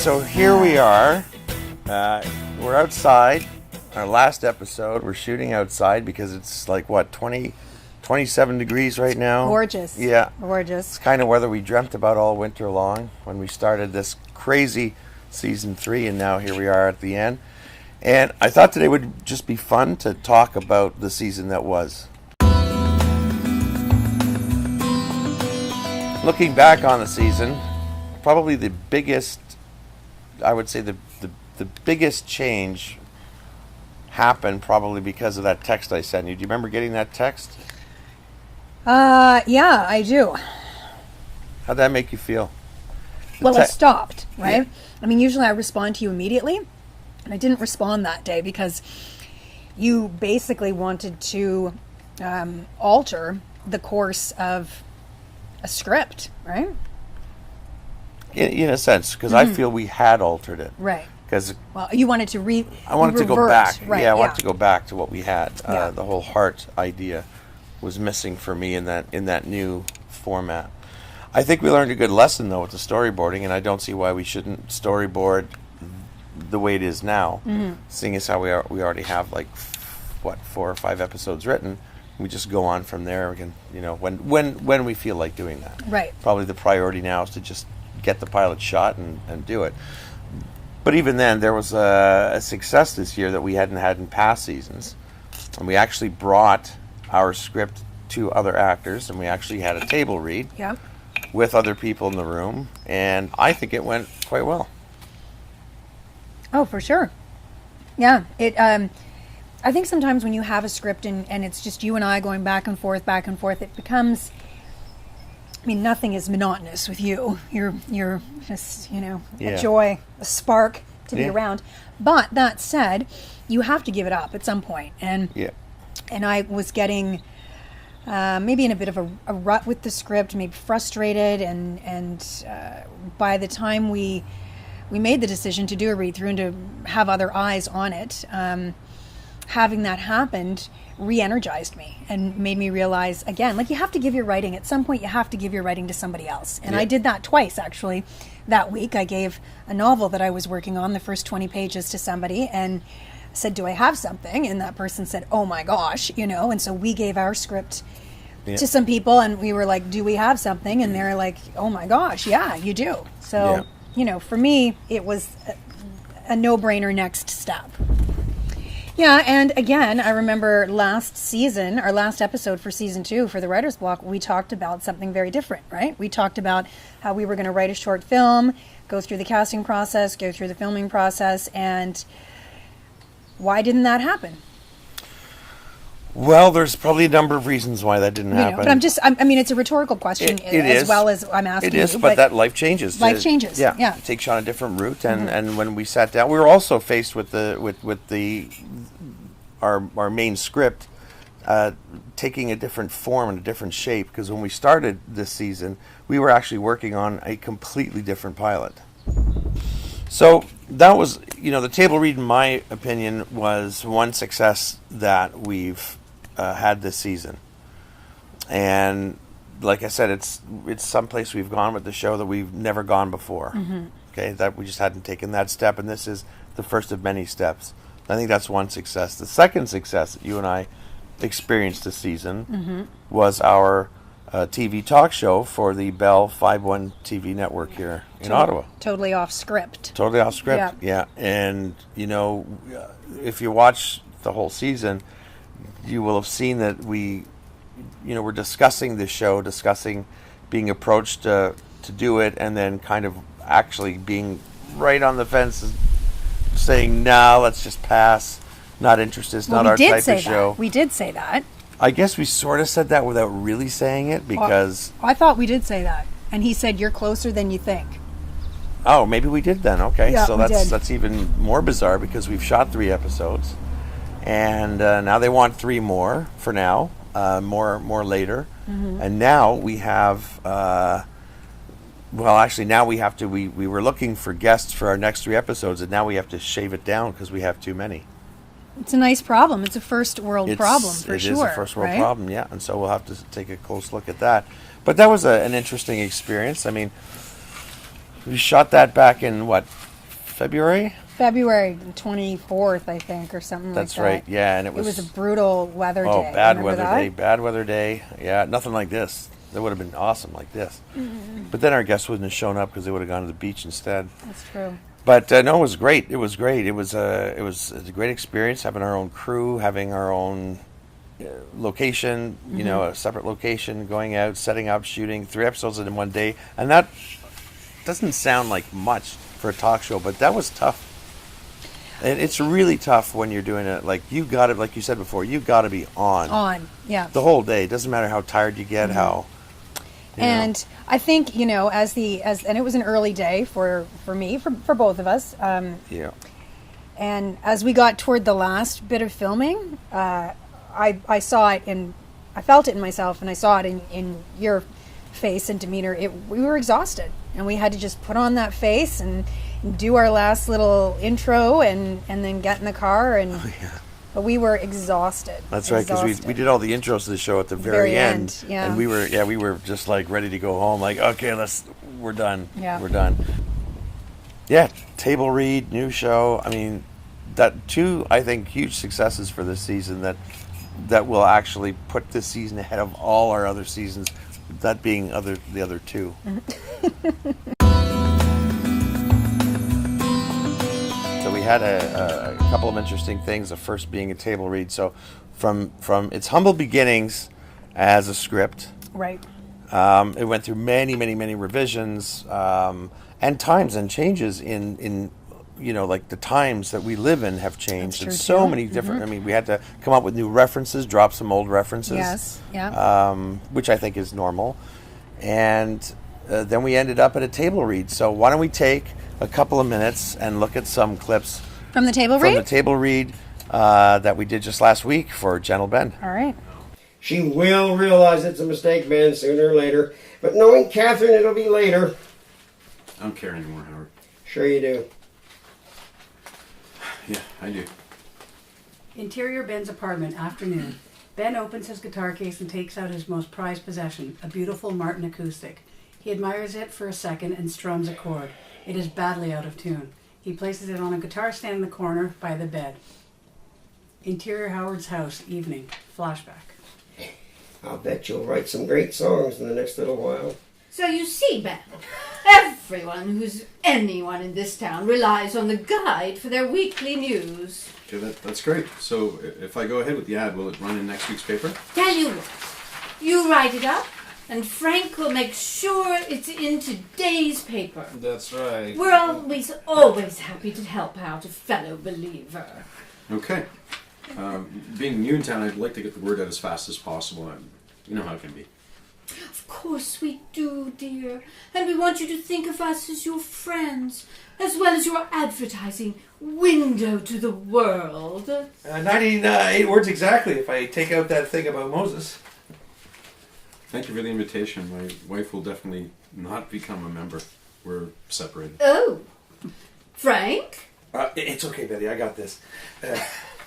so here we are. We're outside. Our last episode. We're shooting outside because it's like, what, 27 degrees right now? Gorgeous. Yeah. Gorgeous. It's kind of weather we dreamt about all winter long when we started this crazy season 3, and now here we are at the end. And I thought today would just be fun to talk about the season that was. Looking back on the season, probably the biggest, I would say the biggest change happened probably because of that text I sent you. Do you remember getting that text? Yeah, I do. How'd that make you feel? It stopped, right? Yeah. I mean, usually I respond to you immediately, and I didn't respond that day because you basically wanted to alter the course of a script, right? In a sense, because I feel we had altered it. Right. Because you wanted to I wanted to go back. Right, I wanted to go back to what we had. Yeah. The whole heart idea was missing for me in that new format. I think we learned a good lesson though with the storyboarding, and I don't see why we shouldn't storyboard the way it is now. Seeing as how we already have like 4 or 5 episodes written, we just go on from there. We can, when we feel like doing that. Right. Probably the priority now is to just get the pilot shot and do it. But even then, there was a success this year that we hadn't had in past seasons. And we actually brought our script to other actors, and we actually had a table read with other people in the room. And I think it went quite well. Oh, for sure. Yeah. I think sometimes when you have a script and it's just you and I going back and forth, it becomes... I mean, nothing is monotonous with you. You're just, a joy, a spark to be around. But that said, you have to give it up at some point. And I was getting maybe in a bit of a rut with the script, maybe frustrated. And by the time we made the decision to do a read-through and to have other eyes on it, having that happened re-energized me and made me realize again, like, you have to give your writing at some point. You have to give your writing to somebody else, and I did that twice actually. That week I gave a novel that I was working on, the first 20 pages, to somebody and said, do I have something? And that person said, oh my gosh, and so we gave our script to some people, and we were like, do we have something? And they're like, oh my gosh, yeah, you do. So for me it was a no-brainer next step. Yeah, and again, I remember last season, our last episode for season 2 for the Writer's Block, we talked about something very different, right? We talked about how we were going to write a short film, go through the casting process, go through the filming process, and why didn't that happen? Well, there's probably a number of reasons why that didn't happen. But I mean, it's a rhetorical question well as I'm asking you. It is, but that life changes. Life changes, yeah. It takes you on a different route, and when we sat down, we were also faced with our main script taking a different form and a different shape, because when we started this season, we were actually working on a completely different pilot. So that was, the table read, in my opinion, was one success that we've had this season. And like I said, it's someplace we've gone with the show that we've never gone before. Okay, that we just hadn't taken that step, and this is the first of many steps. I think that's one success. The second success that you and I experienced this season was our TV talk show for the Bell 5-1 TV network here in Ottawa. Totally off script. Yeah. And, if you watch the whole season, you will have seen that we're discussing this show, discussing being approached to do it, and then kind of actually being right on the fence, saying, no, let's just pass. Not interested. It's not our type of show. We did say that. I guess we sort of said that without really saying it, because... I thought we did say that. And he said, you're closer than you think. Oh, maybe we did then. Okay, yeah, so that's even more bizarre, because we've shot 3 episodes. And now they want 3 more for now, more later. And now we have... now we have to... We were looking for guests for our next 3 episodes, and now we have to shave it down because we have too many. It's a nice problem. It's a first world problem, for sure. It is a first world problem, yeah. And so we'll have to take a close look at that. But that was an interesting experience. I mean, we shot that back in, February? February 24th, I think, or something That's like that. right. Yeah, and it was a brutal weather day. Oh, bad Remember weather that? day. Bad weather day. Yeah, nothing like this. That would have been awesome like this. But then our guests wouldn't have shown up because they would have gone to the beach instead. That's true. But no, it was great. It was great. It was a great experience having our own crew, having our own location. You know, a separate location, going out, setting up, shooting 3 episodes in one day, and that doesn't sound like much for a talk show, but that was tough. And it's really tough when you're doing it. Like you got to, like you said before, you got to be on. Yeah. The whole day. It doesn't matter how tired you get. How. And I think, you know, and it was an early day for me, for both of us. Yeah. And as we got toward the last bit of filming, I saw it I felt it in myself, and I saw it in your face and demeanor. We were exhausted, and we had to just put on that face and do our last little intro and then get in the car and. Oh, yeah. But we were exhausted. That's right, because we did all the intros to the show at the very end. Yeah. And we were just like ready to go home. Like, okay, we're done. Yeah. We're done. Yeah, table read, new show. I mean, that 2, I think, huge successes for this season that will actually put this season ahead of all our other seasons. That being the other 2. So we had a couple of interesting things. The first being a table read. So from its humble beginnings as a script, Right. It went through many revisions and times and changes in you know, like the times that we live in have changed. That's And true, so too. many different. I mean, we had to come up with new references, drop some old references. Yes. Yeah. Which I think is normal. And then we ended up at a table read. So why don't we take a couple of minutes and look at some clips From the table from read? the table read that we did just last week for Gentle Ben. All right. She will realize it's a mistake, Ben, sooner or later. But knowing Catherine, it'll be later. I don't care anymore, Howard. Sure you do. Yeah, I do. Interior Ben's apartment, afternoon. Ben opens his guitar case and takes out his most prized possession, a beautiful Martin acoustic. He admires it for a second and strums a chord. It is badly out of tune. He places it on a guitar stand in the corner by the bed. Interior Howard's house, evening. Flashback. I'll bet you'll write some great songs in the next little while. So you see, Ben, everyone who's anyone in this town relies on the guide for their weekly news. Okay, that's great. So if I go ahead with the ad, will it run in next week's paper? Tell you what, you write it up, and Frank will make sure it's in today's paper. That's right. We're always happy to help out a fellow believer. Okay. Being new in town, I'd like to get the word out as fast as possible. You know how it can be. Of course we do, dear. And we want you to think of us as your friends, as well as your advertising window to the world. 98 words exactly if I take out that thing about Moses. Thank you for the invitation. My wife will definitely not become a member. We're separated. Oh, Frank? It's okay, Betty. I got this.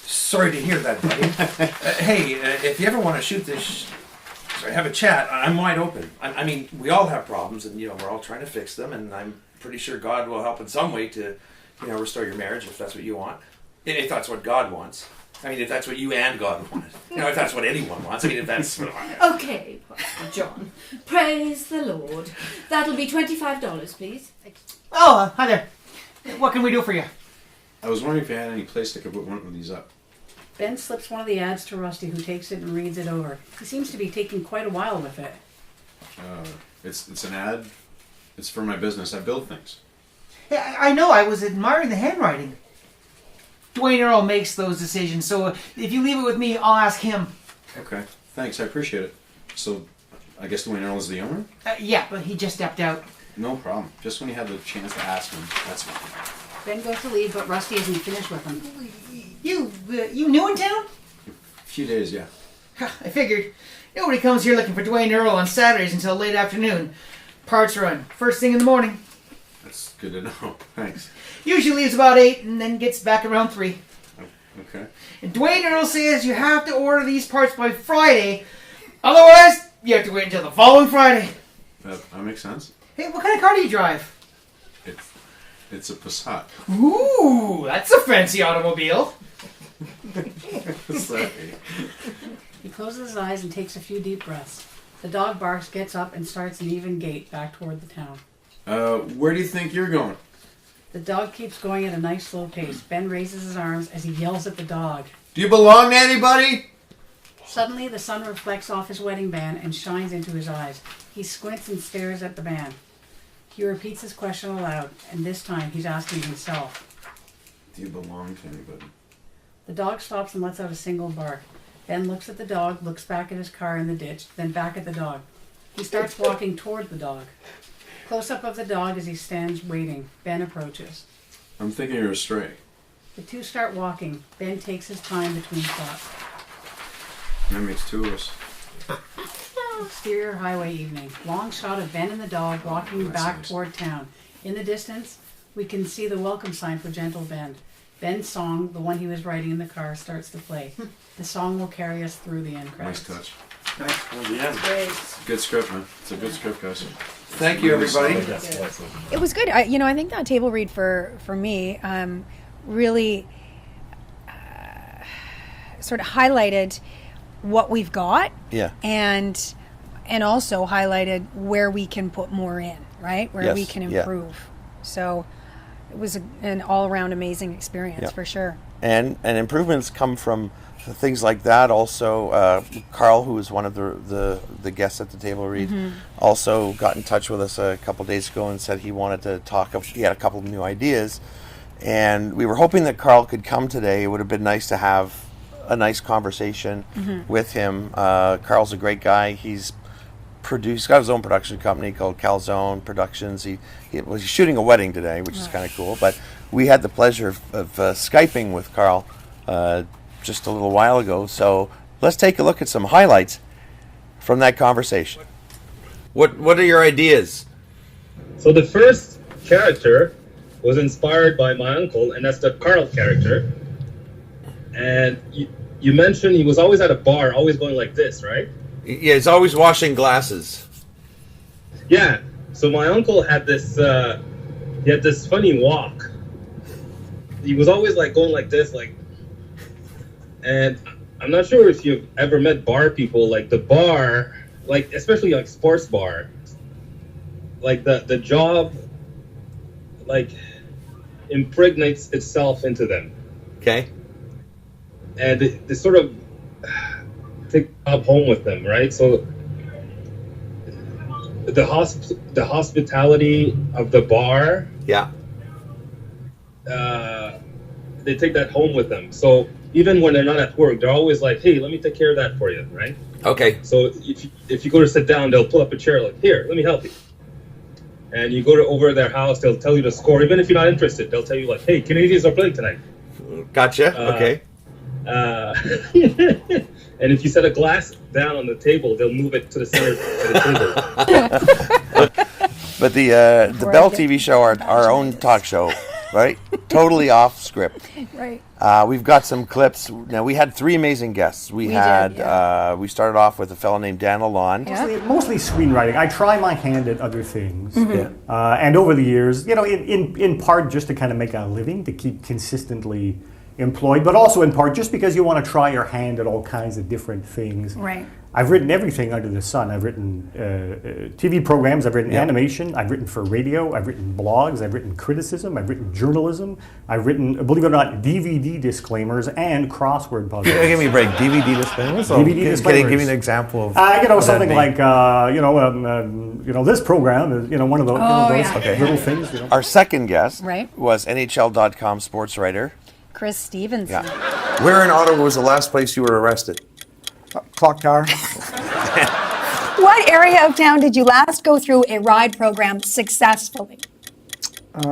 Sorry to hear that, buddy. Hey, if you ever want to shoot this, have a chat, I'm wide open. I mean, we all have problems, and, you know, we're all trying to fix them, and I'm pretty sure God will help in some way to, you know, restore your marriage if that's what you want. If that's what God wants. I mean, if that's what you and God want. You know, if that's what anyone wants. I mean, if that's... Okay, Pastor John. Praise the Lord. That'll be $25, please. Oh, hi there. What can we do for you? I was wondering if you had any place that could put one of these up. Ben slips one of the ads to Rusty, who takes it and reads it over. He seems to be taking quite a while with it. It's an ad. It's for my business. I build things. Yeah, I know. I was admiring the handwriting. Dwayne Earl makes those decisions, so if you leave it with me, I'll ask him. Okay. Thanks. I appreciate it. So, I guess Dwayne Earl is the owner? Yeah, but he just stepped out. No problem. Just when you have the chance to ask him, that's fine. Ben goes to leave, but Rusty isn't finished with him. You new in town? A few days, yeah. I figured. Nobody comes here looking for Dwayne Earl on Saturdays until late afternoon. Parts run first thing in the morning. That's good to know. Thanks. Usually leaves about 8 and then gets back around 3. Okay. And Dwayne Earl says you have to order these parts by Friday. Otherwise, you have to wait until the following Friday. That makes sense. Hey, what kind of car do you drive? It's a Passat. Ooh, that's a fancy automobile. Sorry. He closes his eyes and takes a few deep breaths. The dog barks, gets up, and starts an even gait back toward the town. Where do you think you're going? The dog keeps going at a nice slow pace. Ben raises his arms as he yells at the dog. Do you belong to anybody? Suddenly, the sun reflects off his wedding band and shines into his eyes. He squints and stares at the band. He repeats his question aloud, and this time he's asking himself. Do you belong to anybody? The dog stops and lets out a single bark. Ben looks at the dog, looks back at his car in the ditch, then back at the dog. He starts walking toward the dog. Close-up of the dog as he stands waiting. Ben approaches. I'm thinking you're a stray. The two start walking. Ben takes his time between shots. That makes two of us. Exterior highway evening. Long shot of Ben and the dog walking back toward town. In the distance, we can see the welcome sign for Gentle Bend. Ben's song, the one he was writing in the car, starts to play. The song will carry us through the end credits. Nice touch. Great. Good script, man. It's a good script, guys. Thank you, everybody. It was good. I think that table read for me really sort of highlighted what we've got. Yeah. And also highlighted where we can put more in, right? Where we Yes, can yeah. improve. So it was an all-around amazing experience Yeah. for sure. And improvements come from things like that. Also, Carl, who was one of the guests at the table read, also got in touch with us a couple days ago and said he wanted to talk. He had a couple of new ideas, and we were hoping that Carl could come today. It would have been nice to have a nice conversation with him. Carl's a great guy. He's got his own production company called Calzone Productions. He's shooting a wedding today, which is kind of cool. But we had the pleasure of Skyping with Carl just a little while ago. So let's take a look at some highlights from that conversation. What are your ideas? So the first character was inspired by my uncle, and that's the Carl character. And you mentioned he was always at a bar, always going like this, right? Yeah, he's always washing glasses. Yeah. So my uncle had this funny walk. He was always like going like this, like. And I'm not sure if you've ever met bar people, like the bar, like especially like sports bar. Like the job, like impregnates itself into them. Okay. And they sort of take the job home with them, right? So the hospitality of the bar, Yeah. they take that home with them. So even when they're not at work, they're always like, "Hey, let me take care of that for you," right? Okay. So if you go to sit down, they'll pull up a chair, like, "Here, let me help you." And you go over their house, they'll tell you the score. Even if you're not interested, they'll tell you like, "Hey, Canadians are playing tonight." Gotcha. Okay. And if you set a glass down on the table, they'll move it to the center of the table. But the Bell TV show, our own talk show, right? Totally off script. Right. We've got some clips. Now, we had three amazing guests. We did, we started off with a fellow named Dan Lalande. Yeah. Mostly screenwriting. I try my hand at other things. Mm-hmm. And over the years, in part just to kind of make a living, to keep consistently employed, but also in part just because you want to try your hand at all kinds of different things. Right. I've written everything under the sun. I've written TV programs, I've written animation, I've written for radio, I've written blogs, I've written criticism, I've written journalism, I've written, believe it or not, DVD disclaimers and crossword puzzles. Give me a break. DVD disclaimers? DVD disclaimers. Give me an example of something like, this program is, one of those, little things. Our second guest Right. was NHL.com sports writer. Chris Stevenson. Yeah. Where in Ottawa was the last place you were arrested? Clock Tower. What area of town did you last go through a ride program successfully? No,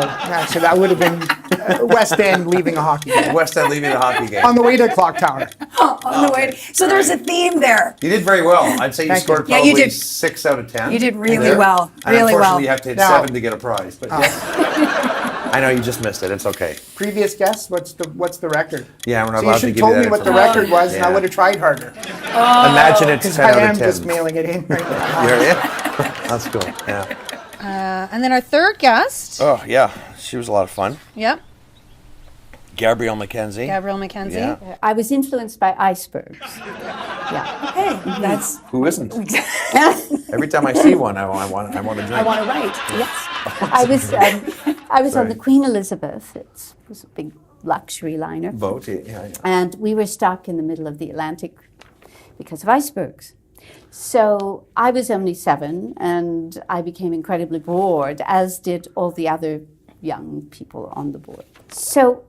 actually, that would have been West End leaving a hockey game. West End leaving the hockey game. On the way to Clock Tower. On the way. So there's a theme there. You did very well. I'd say you Thank scored you. Yeah, you probably did. 6 out of 10. You did really there. well. And Really well. unfortunately, you have to hit Now- 7 to get a prize. But I know you just missed it. It's okay. Previous guess, what's the record? Yeah, we're not So allowed you to should give have you told me that what the information. record was, and I Yeah. would have tried harder. Imagine it's Because 10 I out am of 10. just mailing it in right now. You're in? That's cool. Yeah. And then our third guest. Oh, yeah. She was a lot of fun. Yep. Gabrielle MacKenzie. Gabrielle MacKenzie. Yeah. I was influenced by icebergs. Yeah. Hey, that's Who isn't? Every time I see one, I want to drink. I want to write. Yes. I was on the Queen Elizabeth. It was a big luxury liner. Boat, yeah. And we were stuck in the middle of the Atlantic because of icebergs. So I was only 7, and I became incredibly bored, as did all the other young people on the board. So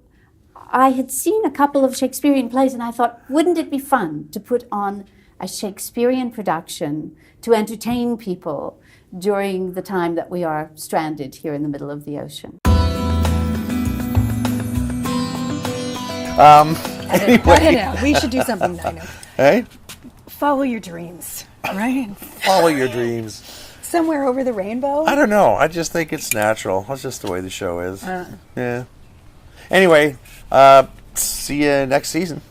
I had seen a couple of Shakespearean plays, and I thought, wouldn't it be fun to put on a Shakespearean production to entertain people during the time that we are stranded here in the middle of the ocean? Anyway. Cut it out. We should do something, Dino. Hey? Follow your dreams, right? Follow your dreams. Somewhere over the rainbow? I don't know. I just think it's natural. That's just the way the show is. Yeah. Anyway, see you next season.